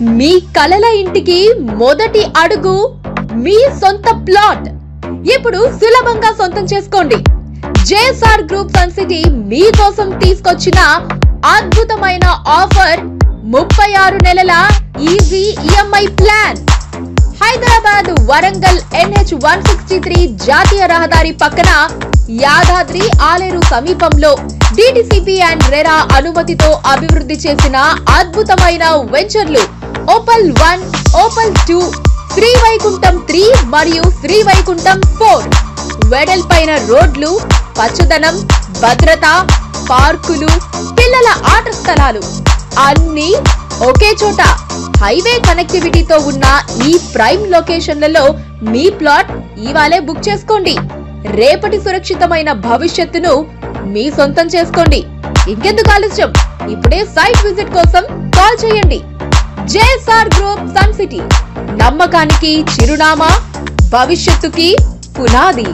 మీ కలల ఇంటికి మొదటి అడుగు మీ సొంత ప్లాట్ ఇప్పుడు సులభంగా సొంతం చేసుకోండి. జేఎస్ఆర్ గ్రూప్ సన్ సిటీ మీకోసం తీసుకొచ్చిన అద్భుతమైన ఆఫర్ 36 నెలల easy EMI plan. Hyderabad Warangal NH 163 జాతీయ రహదారి పక్కన యాదాద్రి ఆలేరు సమీపంలో DTCP అండ్ రెరా అనుమతితో అభివృద్ధి చేసిన అద్భుతమైన వెంచర్లు ఓపల్ 1, ఓపల్ 2, శ్రీవైకుంఠం 3 మరియు శ్రీవైకుంఠం 4. వెడల్పైన రోడ్లు, పచ్చదనం, భద్రత, పార్కులు, పిల్లల ఆట స్థలాలు అన్నీ ఒకే చోట. హైవే కనెక్టివిటీతో ఉన్న ఈ ప్రైమ్ లొకేషన్లలో మీ ప్లాట్ ఇవాళే బుక్ చేసుకోండి. రేపటి సురక్షితమైన భవిష్యత్తును మీ సొంతం చేసుకోండి. ఇంకెందుకు ఆలస్యం, ఇప్పుడే సైట్ విజిట్ కోసం కాల్ చేయండి. జేఎస్ఆర్ గ్రూప్ సన్ సిటీ, నమ్మకానికి చిరునామా, భవిష్యత్తుకి పునాది.